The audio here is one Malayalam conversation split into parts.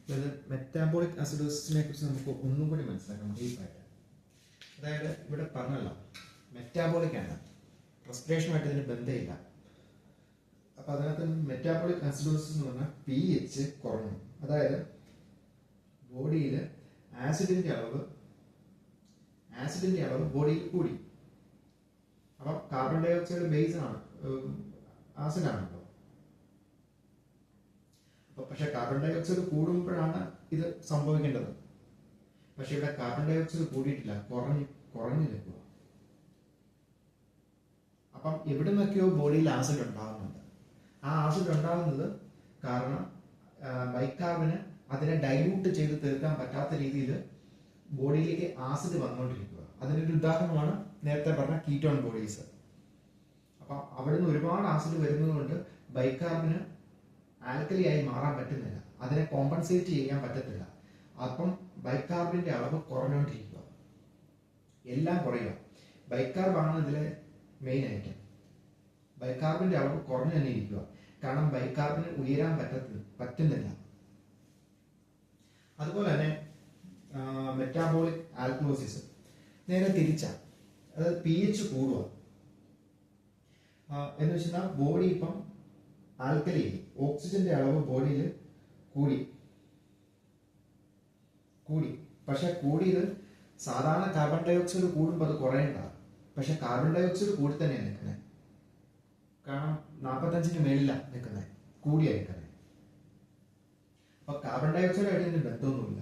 അതായത് മെറ്റാബോളിക് അസിഡോസിസിനെ കുറിച്ച് നമുക്ക് ഒന്നും കൂടി മനസ്സിലാക്കാം ഡീപ്പായിട്ട്. അതായത് ഇവിടെ പറഞ്ഞല്ലോ മെറ്റാബോളിക് ആണ്, റെസ്പിറേഷനുമായിട്ട് ഇതിന് ബന്ധമില്ല. അപ്പം അതിനകത്ത് മെറ്റാബോളിക് അസിഡോസിസ് എന്ന് പറഞ്ഞാൽ pH കുറഞ്ഞു, അതായത് ബോഡിയിൽ ആസിഡിന്റെ അളവ് ബോഡിയിൽ കൂടി. അപ്പം കാർബൺ ഡൈ ഓക്സൈഡ് ബേസ് ആണ്, ആസിഡാണല്ലോ. അപ്പൊ പക്ഷെ കാർബൺ ഡൈ ഓക്സൈഡ് കൂടുമ്പോഴാണ് ഇത് സംഭവിക്കേണ്ടത്. പക്ഷെ ഇവിടെ കാർബൺ ഡൈ ഓക്സൈഡ് കൂടിയിട്ടില്ല, കുറഞ്ഞു നിൽക്കുക. അപ്പം എവിടെ നിന്നൊക്കെയോ ബോഡിയിൽ ആസിഡ് ഉണ്ടാകുന്നുണ്ട്. ആ ആസിഡ് ഉണ്ടാകുന്നത് കാരണം ബൈകാർബിന് അതിനെ ഡൈല്യൂട്ട് ചെയ്ത് തീർക്കാൻ പറ്റാത്ത രീതിയിൽ ബോഡിയിലേക്ക് ആസിഡ് വന്നുകൊണ്ടിരിക്കുക. അതിനൊരു ഉദാഹരണമാണ് നേരത്തെ പറഞ്ഞ കീറ്റോൺ ബോഡീസ്. അപ്പം അവിടെ നിന്ന് ഒരുപാട് ആസിഡ് വരുന്നത് കൊണ്ട് ബൈകാർബിന് ആൽക്കലി ആയി മാറാൻ പറ്റുന്നില്ല, അതിനെ കോമ്പൻസേറ്റ് ചെയ്യാൻ പറ്റത്തില്ല. അപ്പം ബൈകാർബിന്റെ അളവ് കുറഞ്ഞുകൊണ്ടിരിക്കുക, എല്ലാം കുറയുക. ബൈകാർബാണ് ഇതിലെ മെയിൻ ഐറ്റം. ബൈകാർബിന്റെ അളവ് കുറഞ്ഞു തന്നെ ഇരിക്കുക, കാരണം ബൈകാർബിന് ഉയരാൻ പറ്റുന്നില്ല. അതുപോലെ തന്നെ മെറ്റാബോളിക് ആൽക്കലോസിസ് നേരെ തിരിച്ചാണ്, അതായത് pH കൂടുക എന്ന് വെച്ചാൽ ബോഡി ഇപ്പം ആൽക്കലി ഓക്സിജന്റെ അളവ് ബോഡിയിൽ കൂടി. പക്ഷെ കൂടിയത് സാധാരണ കാർബൺ ഡൈ ഓക്സൈഡ് കൂടുമ്പോൾ അത് കുറയേണ്ടതാണ്. പക്ഷെ കാർബൺ ഡൈ ഓക്സൈഡ് കൂടി തന്നെയാണ് നിൽക്കുന്നത്, കാരണം 45-ന് മേളിലാണ് നിൽക്കുന്നത്, കൂടിയാണ് നിൽക്കുന്നത്. അപ്പൊ കാർബൺ ഡൈ ഓക്സൈഡ് ആയിട്ട് ഇതിന് ബന്ധമൊന്നുമില്ല.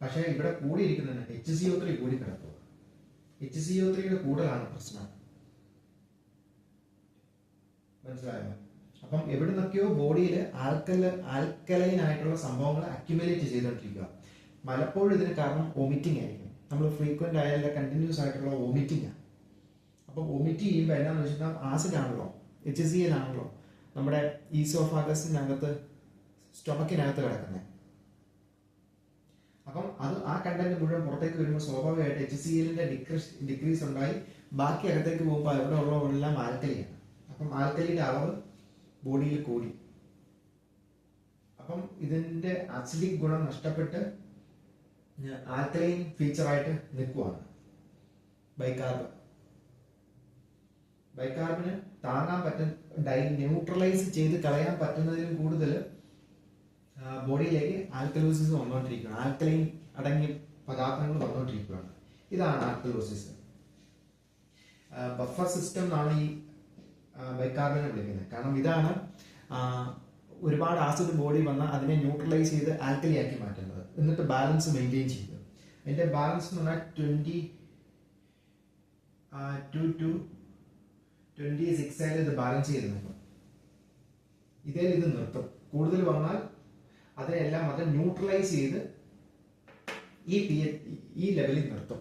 പക്ഷെ ഇവിടെ കൂടിയിരിക്കുന്നുണ്ട്, HCO3 കൂടി കിടക്കുക. HCO3യുടെ കൂടുതലാണ് പ്രശ്നം, മനസ്സിലായോ? അപ്പം എവിടെ നിന്നൊക്കെയോ ബോഡിയിൽ ആൽക്കലൈൻ ആയിട്ടുള്ള സംഭവങ്ങൾ അക്യുമുലേറ്റ് ചെയ്തുകൊണ്ടിരിക്കുക. പലപ്പോഴും ഇതിന് കാരണം വോമിറ്റിംഗ് ആയിരിക്കും. നമ്മൾ ഫ്രീക്വന്റ് ആയാലും കണ്ടിന്യൂസ് ആയിട്ടുള്ള വോമിറ്റിംഗ് ആണ്. അപ്പം വോമിറ്റ് ചെയ്യുമ്പോൾ എന്താണെന്ന് വെച്ചാൽ ആസിഡ് ആണല്ലോ, HCl ആണല്ലോ നമ്മുടെ ഈസോഫാഗസിനകത്ത്, സ്റ്റൊമക്കിനകത്ത് കിടക്കുന്നത്. അപ്പം അത് ആ കണ്ടന്റ് മുഴുവൻ പുറത്തേക്ക് വരുമ്പോൾ സ്വാഭാവികമായിട്ട് HClന്റെ ഡിക്രീസ് ഉണ്ടായി ബാക്കി അകത്തേക്ക് പോകുമ്പോൾ അവിടെ ഉള്ളവരെല്ലാം ആൽക്കലിയാണ്. അപ്പം ആൽക്കലിയുടെ അളവ് ബോഡിയിൽ കൂടി. അപ്പം ഇതിന്റെ അസിഡിക് ഗുണം നഷ്ടപ്പെട്ട് ആൽക്കലൈൻ ഫീച്ചറായിട്ട് നിൽക്കുവാണ് ബൈകാർബിന് താങ്ങാൻ ന്യൂട്രലൈസ് ചെയ്ത് കളയാൻ പറ്റുന്നതിലും കൂടുതൽ ബോഡിയിലേക്ക് ആൽക്കലോസിസ് വന്നുകൊണ്ടിരിക്കുകയാണ്, ആൽക്കലൈൻ അടങ്ങിയ പദാർത്ഥങ്ങൾ വന്നുകൊണ്ടിരിക്കുകയാണ്. ഇതാണ് ആൽക്കലോസിസ്. ബഫർ സിസ്റ്റം എന്നാണ് ഈ ബൈകാർബിനെ വിളിക്കുന്നത്. കാരണം ഇതാണ് ഒരുപാട് ആസിഡ് ബോഡി വന്നാൽ അതിനെ ന്യൂട്രലൈസ് ചെയ്ത് ആൽക്കലി ആക്കി മാറ്റുന്നത്, എന്നിട്ട് ബാലൻസ് മെയിൻറ്റെയിൻ ചെയ്യുക. അതിന്റെ ബാലൻസ് എന്ന് പറഞ്ഞാൽ 26 ഇത് ബാലൻസ് ചെയ്ത് നിൽക്കും. ഇത് നിർത്തും. കൂടുതൽ വന്നാൽ അതിനെല്ലാം അത് ന്യൂട്രലൈസ് ചെയ്ത് ഈ ലെവലിൽ നിർത്തും.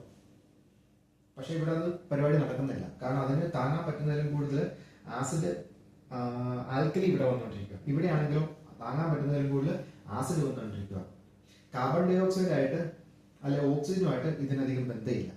പക്ഷെ ഇവിടെ അത് പരിപാടി നടക്കുന്നില്ല, കാരണം അതിന് താങ്ങാൻ പറ്റുന്നതിലും കൂടുതൽ ആൽക്കലി ഇവിടെ വന്നുകൊണ്ടിരിക്കുക. ഇവിടെയാണെങ്കിലും താങ്ങാൻ പറ്റുന്നതിലും കൂടുതൽ ആസിഡ് വന്നുകൊണ്ടിരിക്കുക. കാർബൺ ഡൈ ഓക്സൈഡ് ആയിട്ട് അല്ലെ ഓക്സിജനുമായിട്ട് ഇതിനധികം ബന്ധമില്ല.